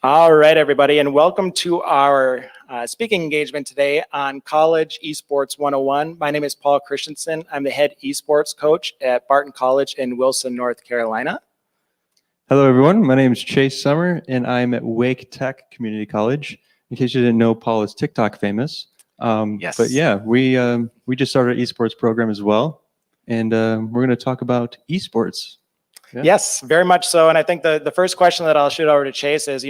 All right, everybody, and welcome to our speaking engagement today on College Esports 101. My name is Paul Christianson. I'm the head esports coach at Barton College in Wilson, North Carolina. Hello, everyone. My name is Chase Sommer, and I'm at Wake Tech Community College. In case you didn't know, Paul is TikTok famous. Yes. But yeah, we just started an esports program as well, and we're going to talk about esports. Yeah. Yes, very much so. And I think the first question that I'll shoot over to Chase is,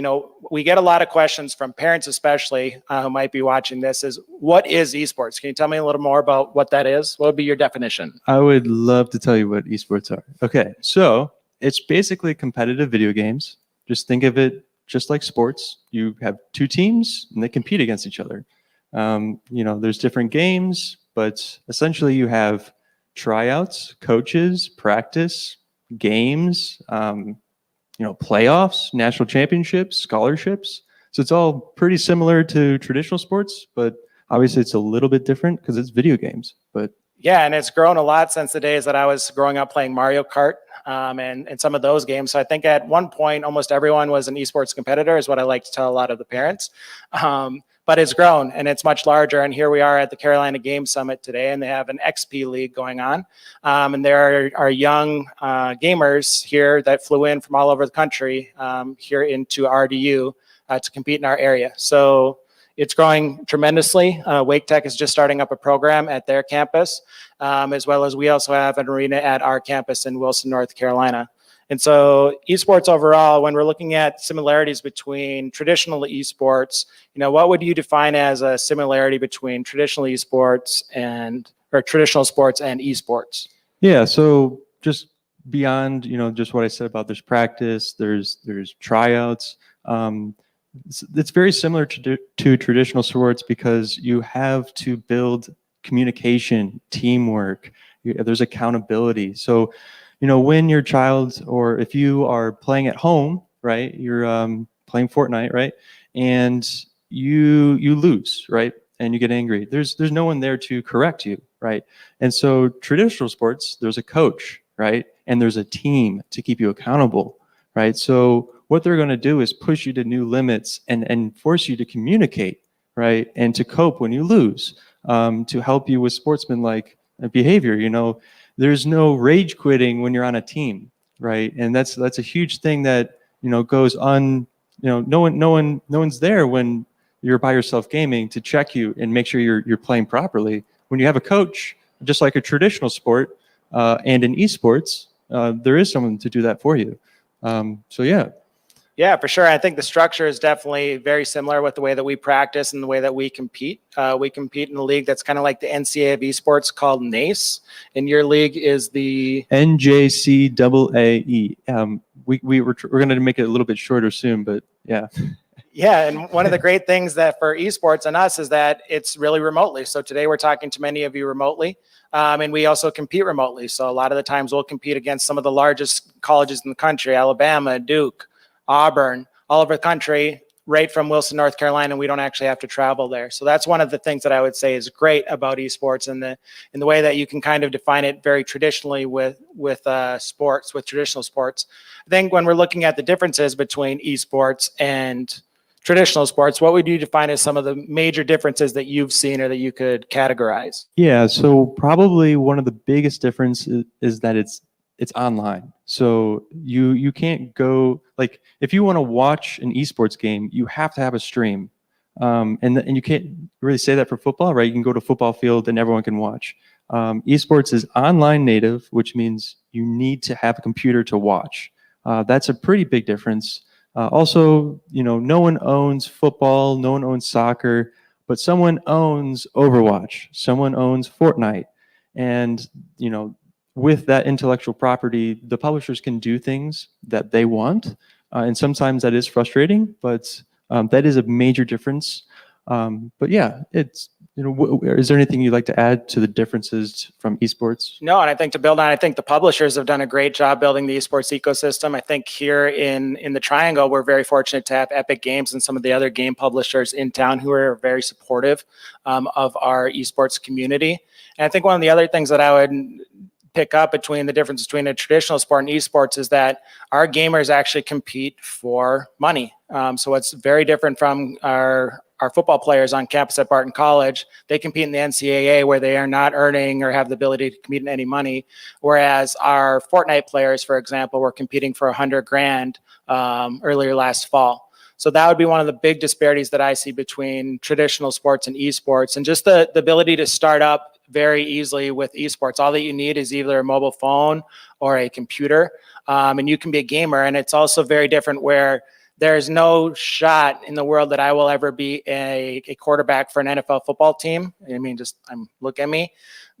we get a lot of questions from parents, especially who might be watching this, is what is esports? Can you tell me a little more about what that is? What would be your definition? I would love to tell you what esports are. Okay, so it's basically competitive video games. Just think of it just like sports. You have two teams and they compete against each other. There's different games, but essentially you have tryouts, coaches, practice, games, playoffs, national championships, scholarships. So it's all pretty similar to traditional sports, but obviously it's a little bit different because it's video games. But yeah, and it's grown a lot since the days that I was growing up playing Mario Kart and some of those games. So I think at one point, almost everyone was an esports competitor, is what I like to tell a lot of the parents. But it's grown and it's much larger. And here we are at the Carolina Game Summit today, and they have an XP League going on. And there are young gamers here that flew in from all over the country here into RDU to compete in our area. So it's growing tremendously. Wake Tech is just starting up a program at their campus, as well as we also have an arena at our campus in Wilson, North Carolina. And so esports overall, when we're looking at similarities between traditional esports, what would you define as a similarity between traditional esports or traditional sports and esports? yeah, so just beyond, just what I said about there's practice, there's tryouts. It's very similar to traditional sports because you have to build communication, teamwork. There's accountability. So, when your child, or if you are playing at home, right, you're playing Fortnite, right, and you lose, right, and you get angry. There's no one there to correct you, right? And so traditional sports, there's a coach, right, and there's a team to keep you accountable, right? So what they're going to do is push you to new limits and force you to communicate, right, and to cope when you lose, to help you with sportsmanlike behavior. There's no rage quitting when you're on a team, right? And that's a huge thing that goes on. No one's there when you're by yourself gaming to check you and make sure you're playing properly. When you have a coach, just like a traditional sport and in esports, there is someone to do that for you. So yeah. Yeah, for sure. I think the structure is definitely very similar with the way that we practice and the way that we compete. We compete in a league that's kind of like the NCAA of esports called NACE. And your league is the NJCAAE. We're going to make it a little bit shorter soon, but yeah. Yeah, and one of the great things that for esports and us is that it's really remotely. So today we're talking to many of you remotely, and we also compete remotely. So a lot of the times we'll compete against some of the largest colleges in the country, Alabama, Duke, Auburn, all over the country, right from Wilson, North Carolina, and we don't actually have to travel there. So that's one of the things that I would say is great about esports, and in the way that you can kind of define it very traditionally with sports, with traditional sports. I think when we're looking at the differences between esports and traditional sports, what would you define as some of the major differences that you've seen or that you could categorize? Yeah, so probably one of the biggest differences is that it's online. So you can't go, like, if you want to watch an esports game, you have to have a stream. And you can't really say that for football, right? You can go to a football field and everyone can watch. Esports is online native, which means you need to have a computer to watch. That's a pretty big difference. Also, no one owns football, no one owns soccer, but someone owns Overwatch, someone owns Fortnite. And, with that intellectual property, the publishers can do things that they want. And sometimes that is frustrating, but that is a major difference. But yeah, it's, is there anything you'd like to add to the differences from esports? No, and I think to build on, I think the publishers have done a great job building the esports ecosystem. I think here in the Triangle, we're very fortunate to have Epic Games and some of the other game publishers in town who are very supportive of our esports community. And I think one of the other things that I would pick up between the difference between a traditional sport and esports is that our gamers actually compete for money. So it's very different from our football players on campus at Barton College. They compete in the NCAA where they are not earning or have the ability to compete in any money. Whereas our Fortnite players, for example, were competing for $100,000 earlier last fall. So that would be one of the big disparities that I see between traditional sports and esports, and just the ability to start up very easily with esports. All that you need is either a mobile phone or a computer, and you can be a gamer. And it's also very different where there's no shot in the world that I will ever be a quarterback for an NFL football team. I mean, look at me.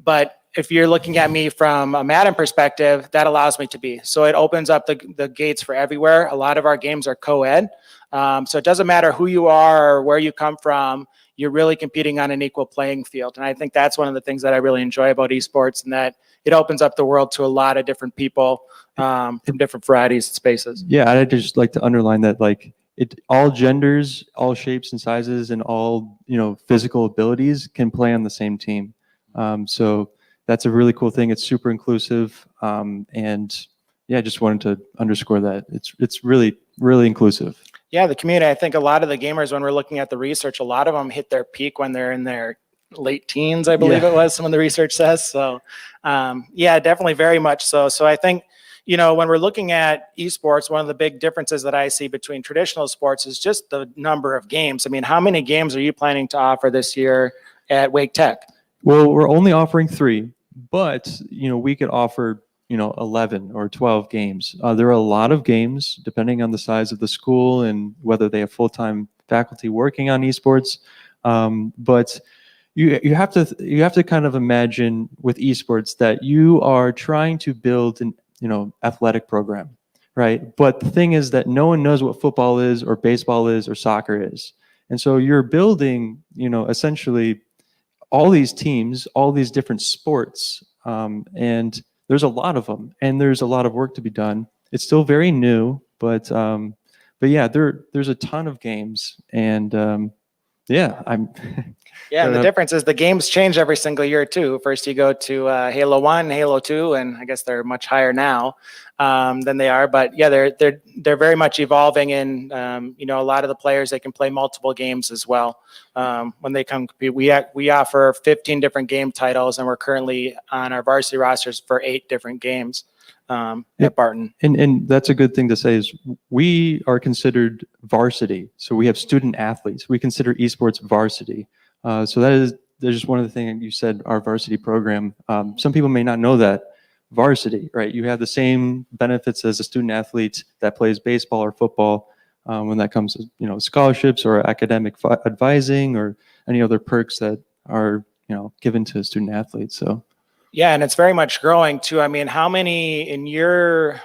But if you're looking at me from a Madden perspective, that allows me to be. So it opens up the gates for everywhere. A lot of our games are co-ed. So it doesn't matter who you are or where you come from, you're really competing on an equal playing field. And I think that's one of the things that I really enjoy about esports, and that it opens up the world to a lot of different people from different varieties and spaces. Yeah, I'd just like to underline that, like, all genders, all shapes and sizes, and all, physical abilities can play on the same team. So that's a really cool thing. It's super inclusive. And yeah, I just wanted to underscore that. It's really, really inclusive. Yeah, the community, I think a lot of the gamers, when we're looking at the research, a lot of them hit their peak when they're in their late teens, I believe it was, some of the research says. So yeah, definitely very much so. So I think, when we're looking at esports, one of the big differences that I see between traditional sports is just the number of games. I mean, how many games are you planning to offer this year at Wake Tech? Well, we're only offering 3, but, we could offer 11 or 12 games. There are a lot of games depending on the size of the school and whether they have full-time faculty working on esports. But you have to kind of imagine with esports that you are trying to build an athletic program, right? But the thing is that no one knows what football is or baseball is or soccer is. And so you're building, essentially all these teams, all these different sports, and there's a lot of them, and there's a lot of work to be done. It's still very new, but yeah, there's a ton of games, and yeah, Yeah, and the difference is the games change every single year too. First you go to Halo 1, Halo 2, and I guess they're much higher now than they are. But yeah, they're very much evolving, and a lot of the players, they can play multiple games as well when they come compete. We offer 15 different game titles, and we're currently on our varsity rosters for 8 different games at Barton. And that's a good thing to say, is we are considered varsity. So we have student athletes. We consider esports varsity. So there's just one of the things you said, our varsity program. Some people may not know that. Varsity, right? You have the same benefits as a student athlete that plays baseball or football when that comes to scholarships or academic advising or any other perks that are given to student athletes. So yeah, and it's very much growing too. I mean, how many in your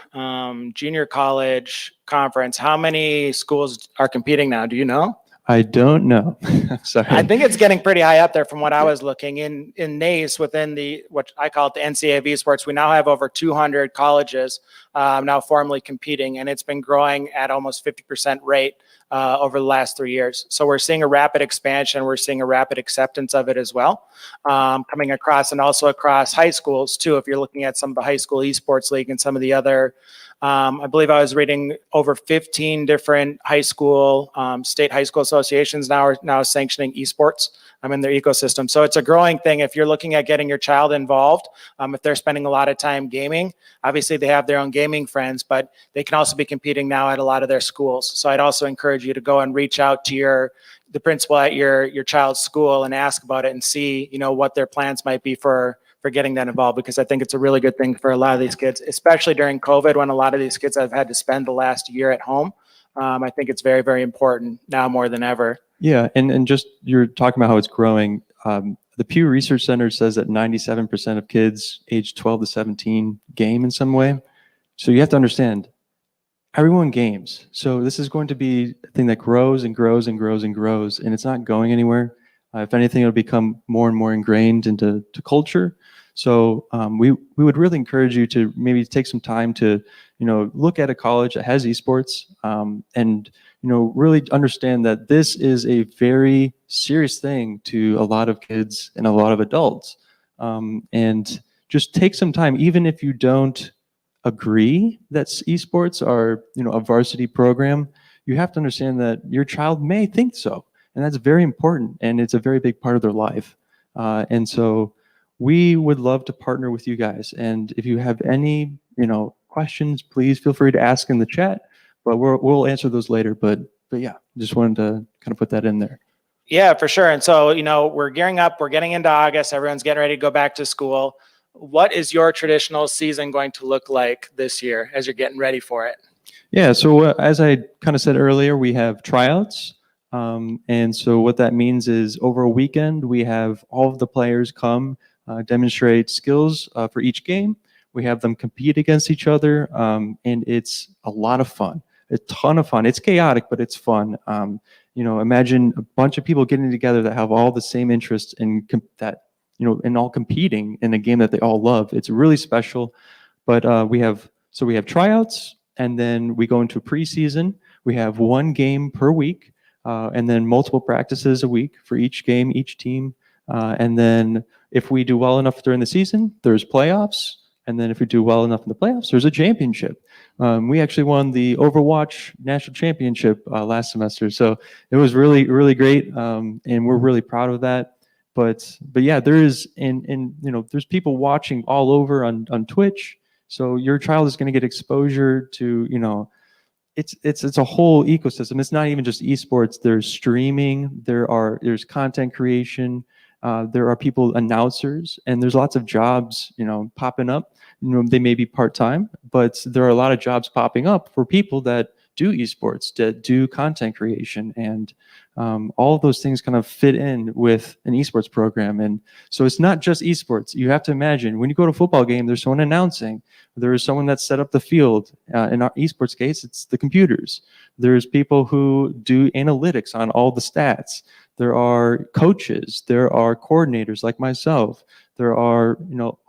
junior college conference, how many schools are competing now? Do you know? I don't know. Sorry. I think it's getting pretty high up there from what I was looking in NACE within what I call it the NCAA of esports. We now have over 200 colleges now formally competing, and it's been growing at almost 50% rate over the last 3 years. So we're seeing a rapid expansion. We're seeing a rapid acceptance of it as well, coming across, and also across high schools too. If you're looking at some of the high school esports league and some of the other, I believe I was reading over 15 different high school, state high school associations now are sanctioning esports in their ecosystem. So it's a growing thing. If you're looking at getting your child involved, if they're spending a lot of time gaming, obviously they have their own gaming friends, but they can also be competing now at a lot of their schools. So I'd also encourage you to go and reach out to the principal at your child's school and ask about it and see, what their plans might be for getting that involved, because I think it's a really good thing for a lot of these kids, especially during COVID when a lot of these kids have had to spend the last year at home. I think it's very, very important now more than ever. Yeah, and just you're talking about how it's growing. The Pew Research Center says that 97% of kids aged 12 to 17 game in some way. So you have to understand, everyone games. So this is going to be a thing that grows and grows and grows and grows, and it's not going anywhere. If anything, it'll become more and more ingrained into culture. So we would really encourage you to maybe take some time to look at a college that has esports and really understand that this is a very serious thing to a lot of kids and a lot of adults. And just take some time, even if you don't agree that esports are, a varsity program, you have to understand that your child may think so. And that's very important. And it's a very big part of their life. And so we would love to partner with you guys. And if you have any, questions, please feel free to ask in the chat, but we'll answer those later. But yeah, just wanted to kind of put that in there. Yeah, for sure. And so, we're gearing up, we're getting into August, everyone's getting ready to go back to school. What is your traditional season going to look like this year as you're getting ready for it? Yeah, so as I kind of said earlier, we have tryouts. And so what that means is over a weekend, we have all of the players come demonstrate skills for each game. We have them compete against each other, and it's a lot of fun, a ton of fun. It's chaotic, but it's fun. Imagine a bunch of people getting together that have all the same interests and and all competing in a game that they all love. It's really special. But we have tryouts, and then we go into preseason. We have one game per week, and then multiple practices a week for each game, each team. And then if we do well enough during the season, there's playoffs. And then if we do well enough in the playoffs, there's a championship. We actually won the Overwatch National Championship last semester. So it was really, really great. And we're really proud of that. But yeah, there is, there's people watching all over on Twitch. So your child is going to get exposure to, it's a whole ecosystem. It's not even just esports. There's streaming. There's content creation. There are people, announcers, and there's lots of jobs, popping up. They may be part-time, but there are a lot of jobs popping up for people that do esports, that do content creation, and all of those things kind of fit in with an esports program. And so it's not just esports. You have to imagine when you go to a football game, there's someone announcing. There is someone that set up the field. In our esports case, it's the computers. There's people who do analytics on all the stats. There are coaches. There are coordinators like myself. There are,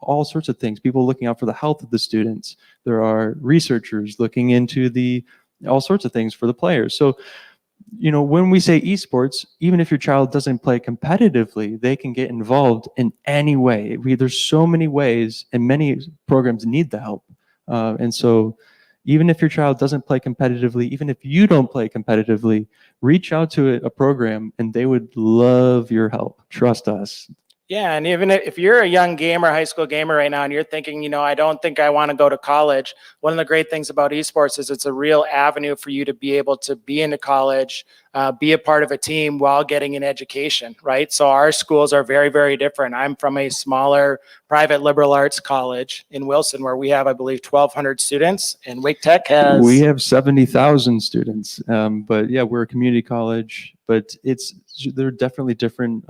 all sorts of things. People looking out for the health of the students. There are researchers looking into all sorts of things for the players. So, when we say esports, even if your child doesn't play competitively, they can get involved in any way. There's so many ways, and many programs need the help. And so even if your child doesn't play competitively, even if you don't play competitively, reach out to a program and they would love your help. Trust us. Yeah, and even if you're a young gamer, high school gamer right now, and you're thinking, I don't think I want to go to college, one of the great things about esports is it's a real avenue for you to be able to be into college, be a part of a team while getting an education, right? So our schools are very, very different. I'm from a smaller private liberal arts college in Wilson, where we have, I believe, 1,200 students, and Wake Tech has... We have 70,000 students, but yeah, we're a community college, but they're definitely different.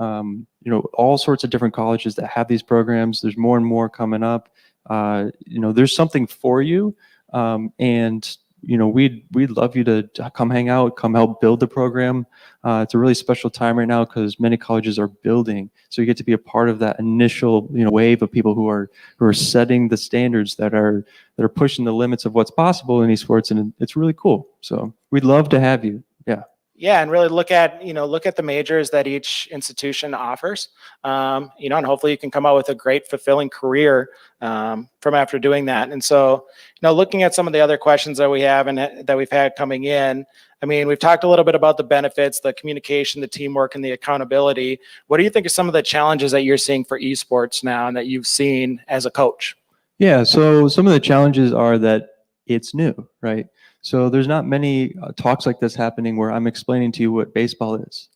All sorts of different colleges that have these programs. There's more and more coming up. There's something for you, and we'd love you to come hang out, come help build the program. It's a really special time right now because many colleges are building, so you get to be a part of that initial wave of people who are setting the standards that are pushing the limits of what's possible in esports, and it's really cool. So we'd love to have you. Yeah. Yeah, and really look at the majors that each institution offers, and hopefully you can come out with a great, fulfilling career from after doing that. And so, looking at some of the other questions that we have and that we've had coming in, I mean, we've talked a little bit about the benefits, the communication, the teamwork, and the accountability. What do you think are some of the challenges that you're seeing for esports now and that you've seen as a coach? Yeah, so some of the challenges are that it's new, right? So there's not many talks like this happening where I'm explaining to you what baseball is,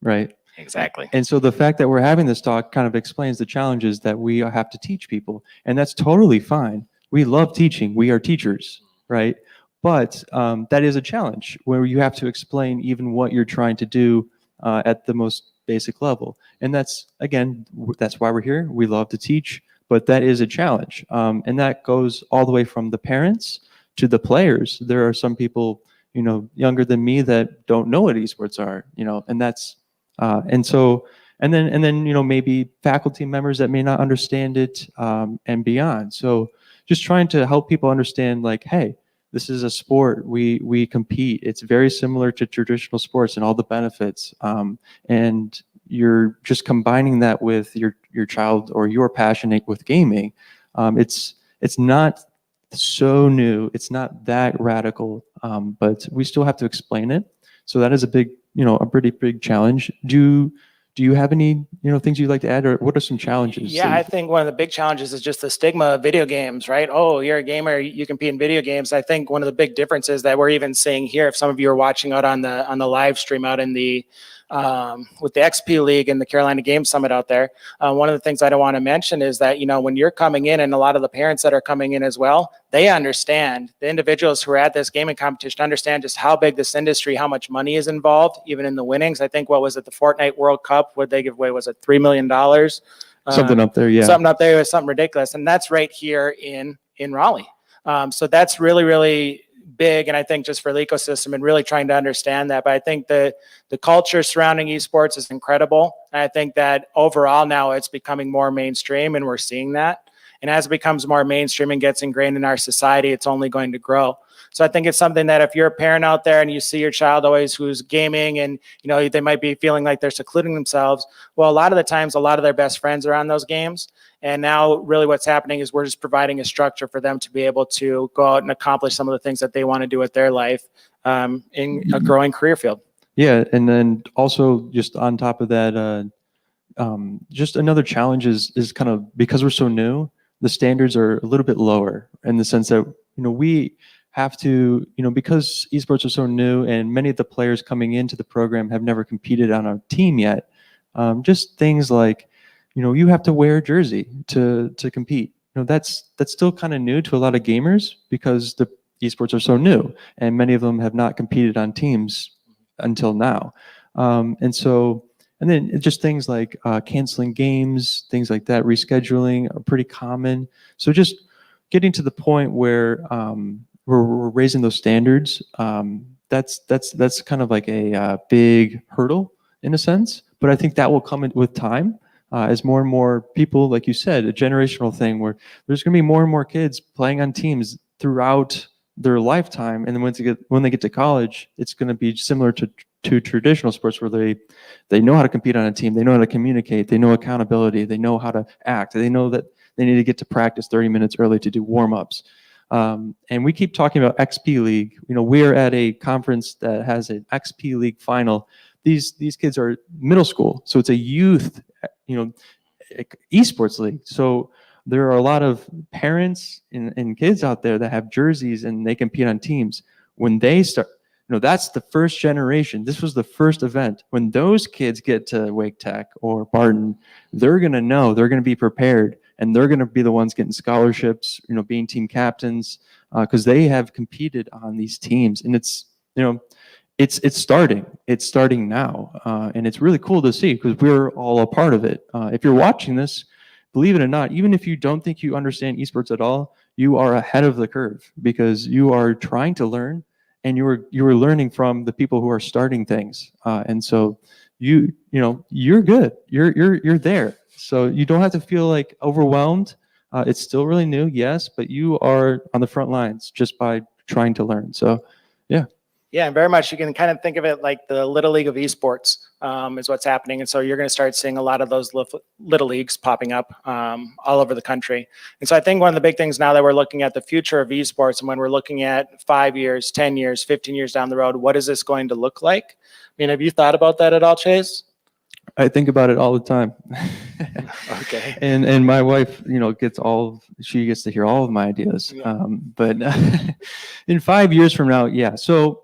right? Exactly. And so the fact that we're having this talk kind of explains the challenges that we have to teach people. And that's totally fine. We love teaching. We are teachers, right? But that is a challenge where you have to explain even what you're trying to do at the most basic level. And that's why we're here. We love to teach, but that is a challenge. And that goes all the way from the parents to the players. There are some people, younger than me that don't know what esports are, and that's, and then, maybe faculty members that may not understand it, and beyond. So just trying to help people understand, like, hey, this is a sport. We compete. It's very similar to traditional sports and all the benefits. And you're just combining that with your child or your passion with gaming. It's not so new. It's not that radical, but we still have to explain it. So that is a big, a pretty big challenge. Do you have any, things you'd like to add, or what are some challenges? Yeah, I think one of the big challenges is just the stigma of video games, right? Oh, you're a gamer, you compete in video games. I think one of the big differences that we're even seeing here, if some of you are watching out on the live stream out in the with the XP League and the Carolina Game Summit out there, one of the things I don't want to mention is that, when you're coming in, and a lot of the parents that are coming in as well, they understand, the individuals who are at this gaming competition understand just how big this industry, how much money is involved, even in the winnings. I think, what was it, the Fortnite World Cup, what they give away, was it $3 million? Something up there, yeah. Something up there was something ridiculous. And that's right here in Raleigh. So that's really, really big. And I think just for the ecosystem and really trying to understand that. But I think the culture surrounding esports is incredible. And I think that overall now it's becoming more mainstream, and we're seeing that. And as it becomes more mainstream and gets ingrained in our society, it's only going to grow. So I think it's something that if you're a parent out there and you see your child always who's gaming, and they might be feeling like they're secluding themselves, well, a lot of the times, a lot of their best friends are on those games. And now really what's happening is we're just providing a structure for them to be able to go out and accomplish some of the things that they want to do with their life in a growing career field. Yeah, and then also just on top of that, just another challenge is kind of, because we're so new, the standards are a little bit lower, in the sense that we have to, because esports are so new and many of the players coming into the program have never competed on a team yet. Just things like, you have to wear a jersey to compete. That's still kind of new to a lot of gamers, because the esports are so new and many of them have not competed on teams until now. And then just things like canceling games, things like that, rescheduling are pretty common. So just getting to the point where we're raising those standards, that's kind of like a big hurdle in a sense. But I think that will come in with time, as more and more people, like you said, a generational thing where there's going to be more and more kids playing on teams throughout their lifetime. And then when they get to college, it's going to be similar to traditional sports, where they know how to compete on a team, they know how to communicate, they know accountability, they know how to act, they know that they need to get to practice 30 minutes early to do warm-ups. And we keep talking about XP League. We're at a conference that has an XP League final. These kids are middle school, so it's a youth, esports league. So there are a lot of parents and kids out there that have jerseys and they compete on teams. When they start, that's the first generation. This was the first event. When those kids get to Wake Tech or Barton, they're going to know, they're going to be prepared, and they're going to be the ones getting scholarships, being team captains, because they have competed on these teams. And it's starting now. And it's really cool to see, because we're all a part of it. If you're watching this, believe it or not, even if you don't think you understand esports at all, you are ahead of the curve, because you are trying to learn, and you are learning from the people who are starting things. And so you're good. You're there. So you don't have to feel like overwhelmed. It's still really new, yes, but you are on the front lines just by trying to learn. So, yeah. Yeah, and very much you can kind of think of it like the Little League of esports is what's happening. And so you're going to start seeing a lot of those little leagues popping up all over the country. And so I think one of the big things now that we're looking at the future of esports, and when we're looking at 5 years, 10 years, 15 years down the road, what is this going to look like? I mean, have you thought about that at all, Chase? I think about it all the time. Okay. And my wife, she gets to hear all of my ideas. Yeah. But in 5 years from now, yeah. So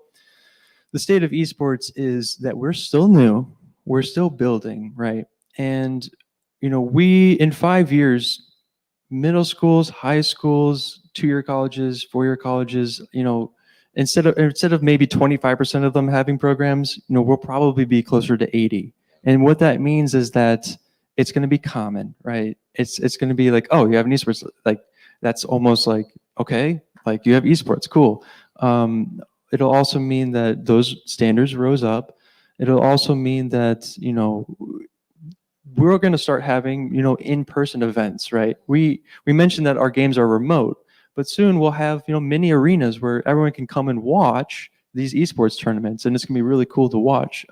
the state of esports is that we're still new, we're still building, right? And we, in 5 years, middle schools, high schools, 2-year colleges, 4-year colleges, instead of maybe 25% of them having programs, we'll probably be closer to 80. And what that means is that it's going to be common, right? It's going to be like, oh, you have an esports, like that's almost like, okay, like you have esports, cool. It'll also mean that those standards rose up. It'll also mean that, we're going to start having, in-person events, right? We mentioned that our games are remote, but soon we'll have, mini arenas where everyone can come and watch these esports tournaments, and it's going to be really cool to watch.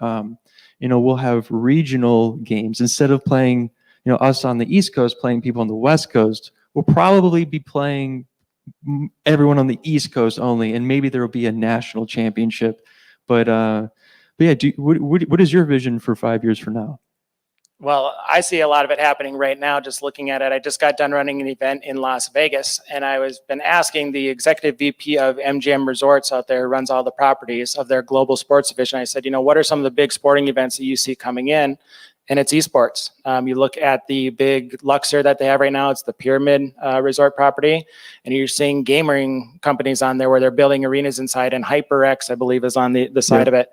we'll have regional games instead of playing, us on the East Coast playing people on the West Coast. We'll probably be playing everyone on the East Coast only, and maybe there will be a national championship. But yeah, what is your vision for 5 years from now? Well, I see a lot of it happening right now, just looking at it. I just got done running an event in Las Vegas, and I was been asking the executive VP of MGM Resorts out there, who runs all the properties of their global sports division. I said, what are some of the big sporting events that you see coming in? And it's esports. You look at the big Luxor that they have right now, it's the Pyramid Resort property, and you're seeing gaming companies on there where they're building arenas inside, and HyperX, I believe, is on the side of it.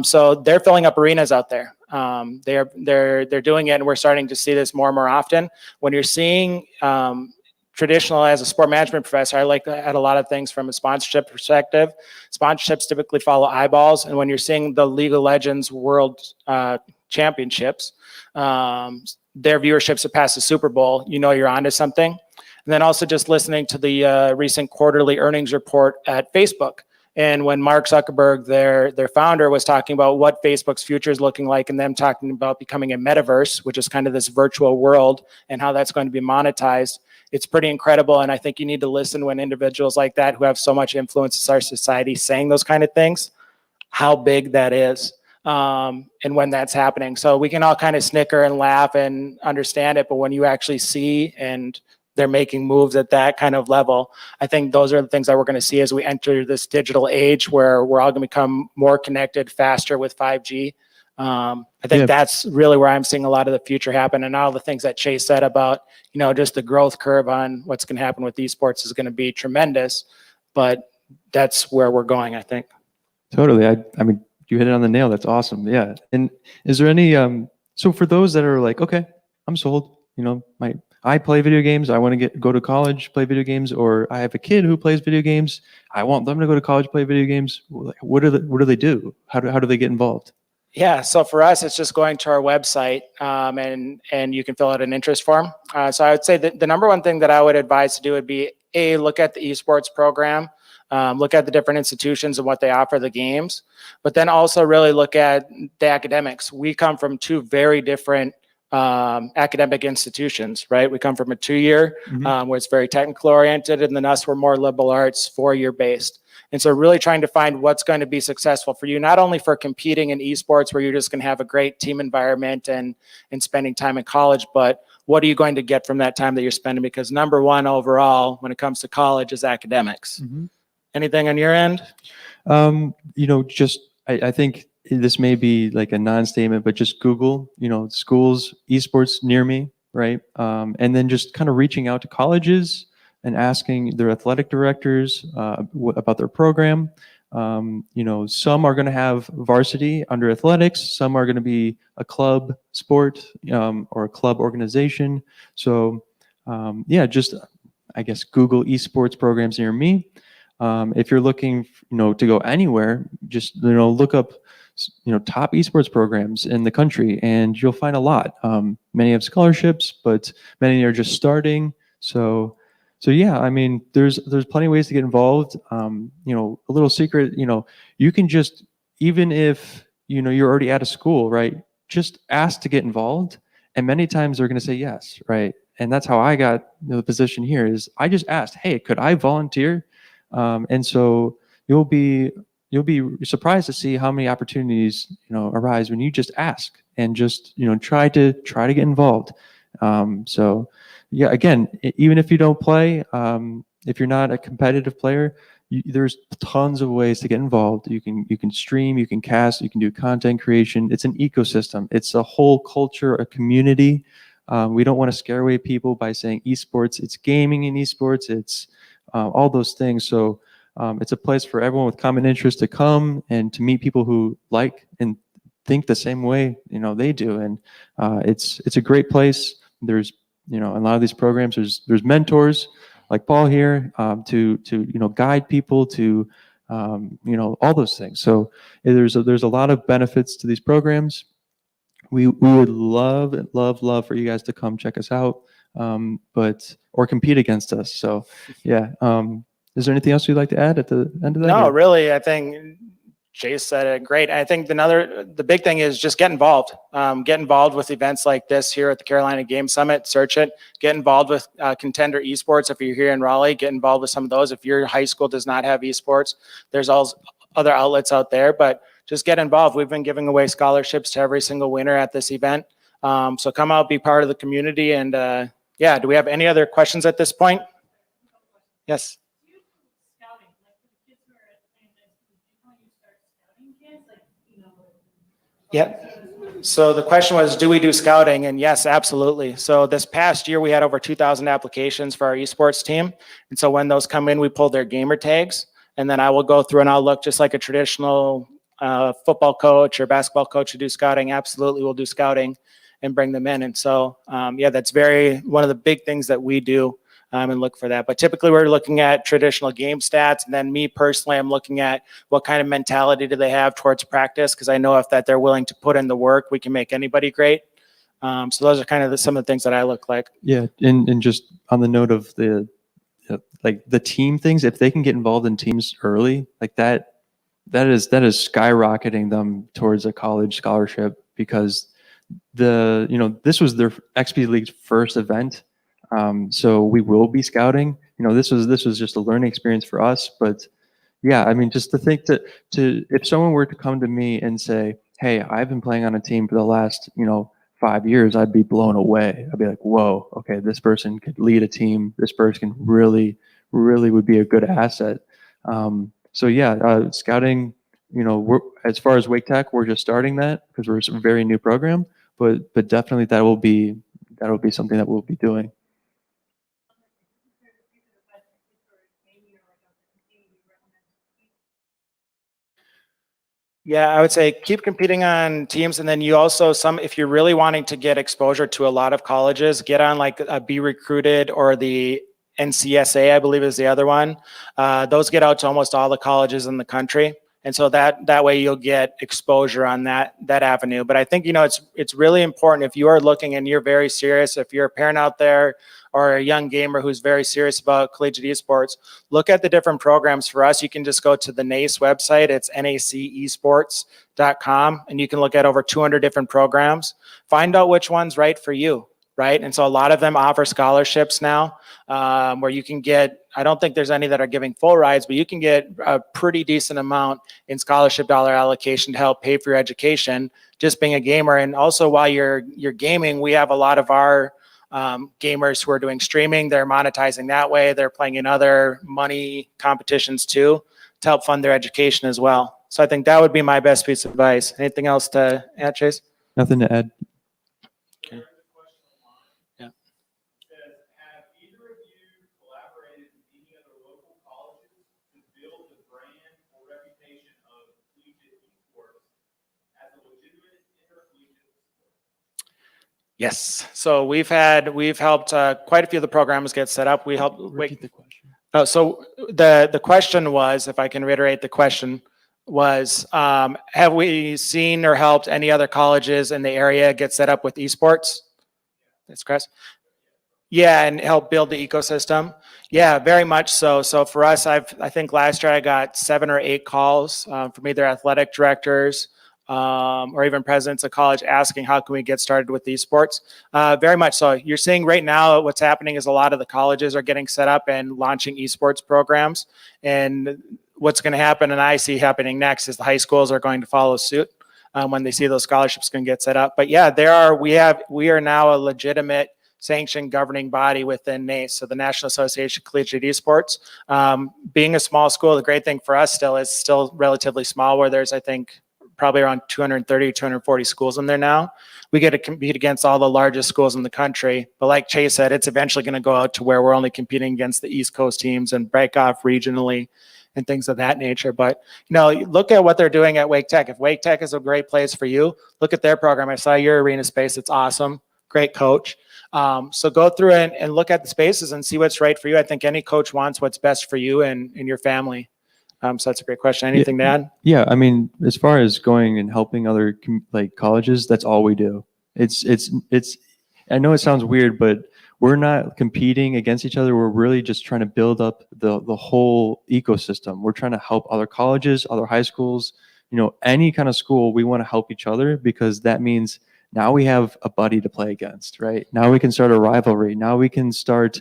So they're filling up arenas out there. They're doing it, and we're starting to see this more and more often. When you're seeing traditional, as a sport management professor, I like to add a lot of things from a sponsorship perspective. Sponsorships typically follow eyeballs, and when you're seeing the League of Legends World Championships, their viewership surpassed the Super Bowl, you're onto something. And then also just listening to the recent quarterly earnings report at Facebook. And when Mark Zuckerberg, their founder, was talking about what Facebook's future is looking like, and them talking about becoming a metaverse, which is kind of this virtual world, and how that's going to be monetized, it's pretty incredible. And I think you need to listen when individuals like that, who have so much influence in our society, saying those kind of things, how big that is. And when that's happening. So we can all kind of snicker and laugh and understand it, but when you actually see and they're making moves at that kind of level, I think those are the things that we're going to see as we enter this digital age, where we're all going to become more connected faster with 5G. I think that's really where I'm seeing a lot of the future happen. And all the things that Chase said about, just the growth curve on what's going to happen with esports is going to be tremendous, but that's where we're going, I think. Totally. I mean, you hit it on the nail. That's awesome. Yeah. And is there any, so for those that are like, okay, I'm sold, I play video games, I want to go to college, play video games, or I have a kid who plays video games, I want them to go to college, play video games. What do they do? How do they get involved? Yeah, so for us, it's just going to our website, and you can fill out an interest form. So I would say that the number one thing that I would advise to do would be, look at the esports program, look at the different institutions and what they offer the games, but then also really look at the academics. We come from two very different academic institutions, right? We come from a 2-year where it's very technical oriented, and then us, we're more liberal arts, 4-year based. And so really trying to find what's going to be successful for you, not only for competing in esports where you're just going to have a great team environment and spending time in college, but what are you going to get from that time that you're spending? Because number one overall, when it comes to college, is academics. Anything on your end? I think this may be like a non-statement, but just Google, schools, esports near me, right? And then just kind of reaching out to colleges and asking their athletic directors about their program. Some are going to have varsity under athletics. Some are going to be a club sport or a club organization. So just, I guess, Google esports programs near me. If you're looking, to go anywhere, just, look up, top esports programs in the country, and you'll find a lot. Many have scholarships, but many are just starting. So yeah, I mean, there's plenty of ways to get involved. A little secret, you can just, even if, you're already at a school, right? Just ask to get involved. And many times they're going to say yes, right? And that's how I got the position here. Is I just asked, hey, could I volunteer? And so you'll be surprised to see how many opportunities arise when you just ask and just try to get involved. So yeah, again, even if you don't play, if you're not a competitive player, there's tons of ways to get involved. You can stream, you can cast, you can do content creation. It's an ecosystem. It's a whole culture, a community. We don't want to scare away people by saying esports. It's gaming in esports. It's all those things. So it's a place for everyone with common interests to come and to meet people who like and think the same way they do. And it's a great place. There's a lot of these programs. There's mentors like Paul here to guide people to all those things. So there's a lot of benefits to these programs. We would love for you guys to come check us out, or compete against us. So yeah. Is there anything else you'd like to add at the end of that? No, really. I think Jay said it great. I think the big thing is just get involved. Get involved with events like this here at the Carolina Game Summit. Search it. Get involved with Contender Esports if you're here in Raleigh. Get involved with some of those. If your high school does not have esports, there's all other outlets out there. But just get involved. We've been giving away scholarships to every single winner at this event. So come out, be part of the community. And yeah, do we have any other questions at this point? Yes. Yeah. So the question was, do we do scouting? And yes, absolutely. So this past year, we had over 2,000 applications for our esports team. And so when those come in, we pull their gamer tags. And then I will go through and I'll look just like a traditional football coach or basketball coach to do scouting. Absolutely, we'll do scouting and bring them in. And so, yeah, that's one of the big things that we do. And look for that. But typically we're looking at traditional game stats. And then me personally, I'm looking at what kind of mentality do they have towards practice? Because I know if that they're willing to put in the work, we can make anybody great. So those are kind of some of the things that I look like. Yeah. And just on the note of the team things, if they can get involved in teams early, like that is skyrocketing them towards a college scholarship, because this was their XP League's first event. So we will be scouting. This was just a learning experience for us. But yeah, I mean, just to think to if someone were to come to me and say, "Hey, I've been playing on a team for the last 5 years," I'd be blown away. I'd be like, "Whoa, okay, this person could lead a team. This person really would be a good asset." So yeah, scouting. We're, as far as Wake Tech, we're just starting that because we're a very new program. But definitely that'll be something that we'll be doing. Yeah, I would say keep competing on teams. And then you also, if you're really wanting to get exposure to a lot of colleges, get on like a Be Recruited or the NCSA, I believe is the other one. Those get out to almost all the colleges in the country. And so that way you'll get exposure on that avenue. But I think, it's really important if you are looking and you're very serious, if you're a parent out there or a young gamer who's very serious about collegiate esports, look at the different programs. For us, you can just go to the NACE website. It's nacesports.com, and you can look at over 200 different programs. Find out which one's right for you, right? And so a lot of them offer scholarships now where you can get, I don't think there's any that are giving full rides, but you can get a pretty decent amount in scholarship dollar allocation to help pay for your education, just being a gamer. And also while you're gaming, we have a lot of our gamers who are doing streaming. They're monetizing that way. They're playing in other money competitions too to help fund their education as well. So I think that would be my best piece of advice. Anything else to add, Chase? Nothing to add. Okay. Yeah. Have either of you collaborated with any other local colleges to build the brand or reputation of collegiate esports as a legitimate intercollegiate sport? Yes. So we've helped quite a few of the programs get set up. We helped. Repeat the question. So the question was, if I can reiterate the question, was have we seen or helped any other colleges in the area get set up with esports? That's correct. Yeah, and help build the ecosystem. Yeah, very much so. So for us, I think last year I got 7 or 8 calls from either athletic directors or even presidents of college asking how can we get started with esports. Very much so. You're seeing right now what's happening is a lot of the colleges are getting set up and launching esports programs. And what's going to happen, and I see happening next, is the high schools are going to follow suit when they see those scholarships going to get set up. But yeah, we are now a legitimate sanctioned governing body within NACE, so the National Association of Collegiate Esports. Being a small school, the great thing for us is still relatively small, where there's, I think, probably around 230, 240 schools in there now. We get to compete against all the largest schools in the country. But like Chase said, it's eventually going to go out to where we're only competing against the East Coast teams and break off regionally and things of that nature. But, look at what they're doing at Wake Tech. If Wake Tech is a great place for you, look at their program. I saw your arena space. It's awesome. Great coach. So go through and look at the spaces and see what's right for you. I think any coach wants what's best for you and your family. So that's a great question. Anything to add? Yeah, I mean, as far as going and helping other colleges, that's all we do. It's. I know it sounds weird, but we're not competing against each other. We're really just trying to build up the whole ecosystem. We're trying to help other colleges, other high schools any kind of school, we want to help each other, because that means now we have a buddy to play against, right? Now we can start a rivalry. Now we can start,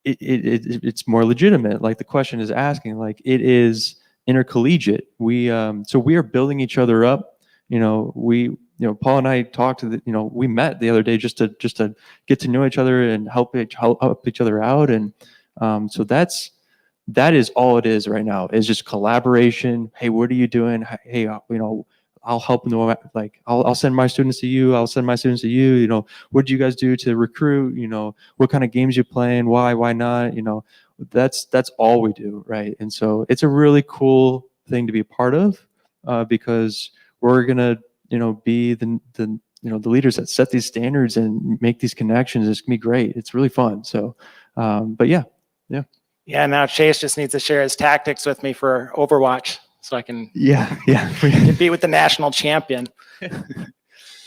it's more legitimate. Like the question is asking, like it is intercollegiate. So we are building each other up. Paul and I talked we met the other day just to get to know each other and help each other out. And so that is all it is right now, is just collaboration. Hey, what are you doing? Hey, I'll help them. Like I'll send my students to you. I'll send my students to you. What do you guys do to recruit? What kind of games you playing? Why not? That's all we do, right? And so it's a really cool thing to be a part of, because we're gonna be the leaders that set these standards and make these connections. It's gonna be great. It's really fun. So, but yeah. Yeah, now Chase just needs to share his tactics with me for Overwatch so I can compete with the national champion.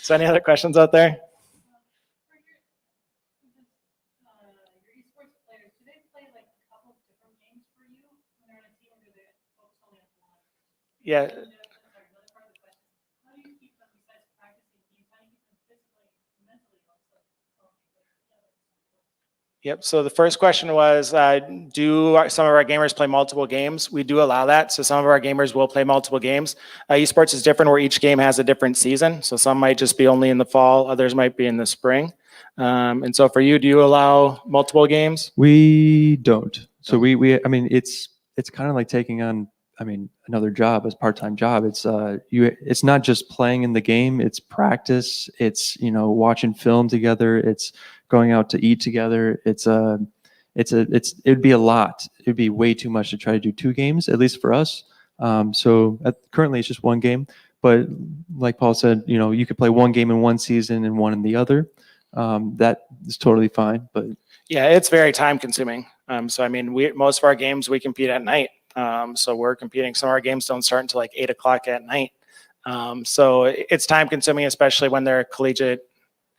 So any other questions out there? Yeah. Yep. So the first question was, do some of our gamers play multiple games? We do allow that. So some of our gamers will play multiple games. Esports is different, where each game has a different season. So some might just be only in the fall. Others might be in the spring. And so for you, do you allow multiple games? We don't. So it's kind of like taking on, another job, as part-time job. It's not just playing in the game, it's practice. It's, watching film together. It's going out to eat together. It'd be a lot. It'd be way too much to try to do 2 games, at least for us. Currently it's just 1 game, but like Paul said, you could play 1 game in one season and 1 in the other. That is totally fine, but yeah, it's very time consuming. Most of our games, we compete at night. So we're competing. Some of our games don't start until like 8 o'clock at night. So it's time consuming, especially when they're collegiate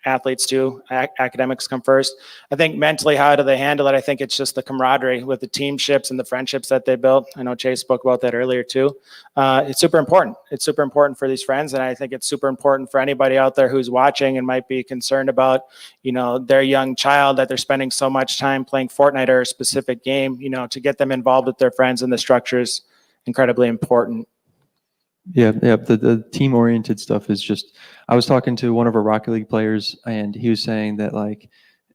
athletes too. Academics come first. I think mentally, how do they handle it? I think it's just the camaraderie with the teamships and the friendships that they built. I know Chase spoke about that earlier too. It's super important. It's super important for these friends. And I think it's super important for anybody out there who's watching and might be concerned about, their young child, that they're spending so much time playing Fortnite or a specific game, to get them involved with their friends and the structure is incredibly important. Yeah. The team-oriented stuff is just. I was talking to one of our Rocket League players, and he was saying that, like,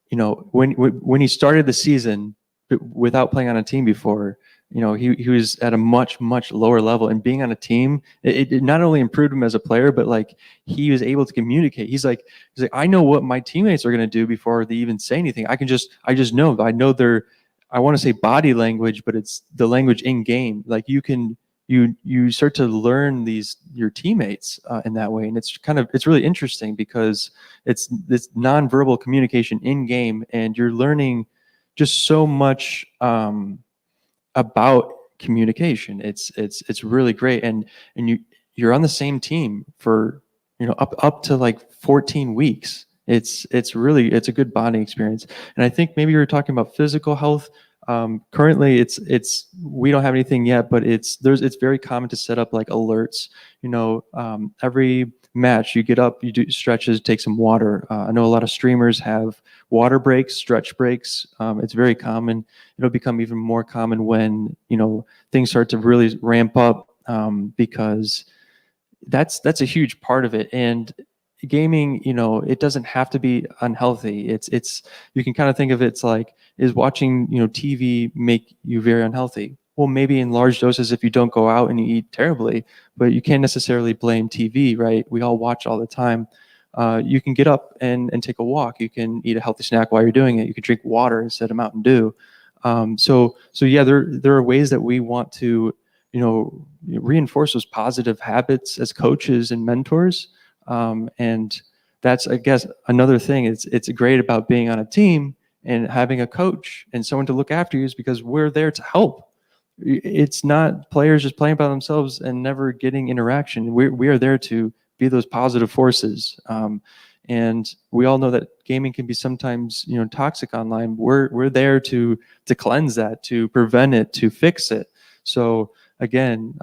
when he started the season without playing on a team before, he was at a much lower level, and being on a team, it not only improved him as a player, but like he was able to communicate. He's like, I know what my teammates are going to do before they even say anything. I just know. I know their. I want to say body language, but it's the language in game. Like you start to learn your teammates in that way, and it's really interesting because it's this nonverbal communication in game, and you're learning just so much about communication. It's really great, and you're on the same team for up to like 14 weeks. It's a good bonding experience, and I think maybe you were talking about physical health. Currently, we don't have anything yet, but it's very common to set up like alerts. Every match you get up, you do stretches, take some water. I know a lot of streamers have water breaks, stretch breaks. It's very common. It'll become even more common when things start to really ramp up, because that's a huge part of it. And gaming, it doesn't have to be unhealthy. It's you can kind of think of it's like, is watching TV make you very unhealthy? Well, maybe in large doses if you don't go out and you eat terribly, but you can't necessarily blame TV, right? We all watch all the time. You can get up and take a walk. You can eat a healthy snack while you're doing it. You can drink water instead of Mountain Dew. So yeah, there are ways that we want to reinforce those positive habits as coaches and mentors. And that's, I guess, another thing. It's great about being on a team and having a coach and someone to look after you, is because we're there to help. It's not players just playing by themselves and never getting interaction. We are there to be those positive forces. And we all know that gaming can be sometimes toxic online. We're there to cleanse that, to prevent it, to fix it. So again,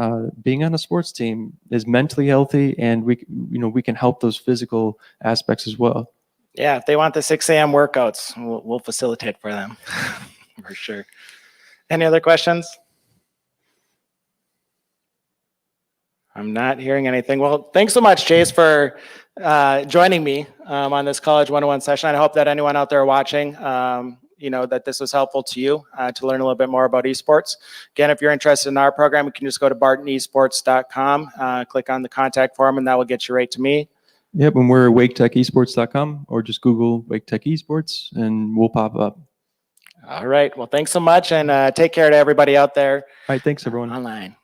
being on a sports team is mentally healthy, and we can help those physical aspects as well. Yeah, if they want the 6 a.m. workouts, we'll facilitate for them for sure. Any other questions? I'm not hearing anything. Well, thanks so much, Chase, for joining me on this College 101 session. I hope that anyone out there watching, that this was helpful to you to learn a little bit more about esports. Again, if you're interested in our program, you can just go to bartonesports.com, click on the contact form, and that will get you right to me. Yep, and we're waketechesports.com, or just Google Wake Tech Esports and we'll pop up. All right. Well, thanks so much, and take care to everybody out there All right, thanks everyone. online.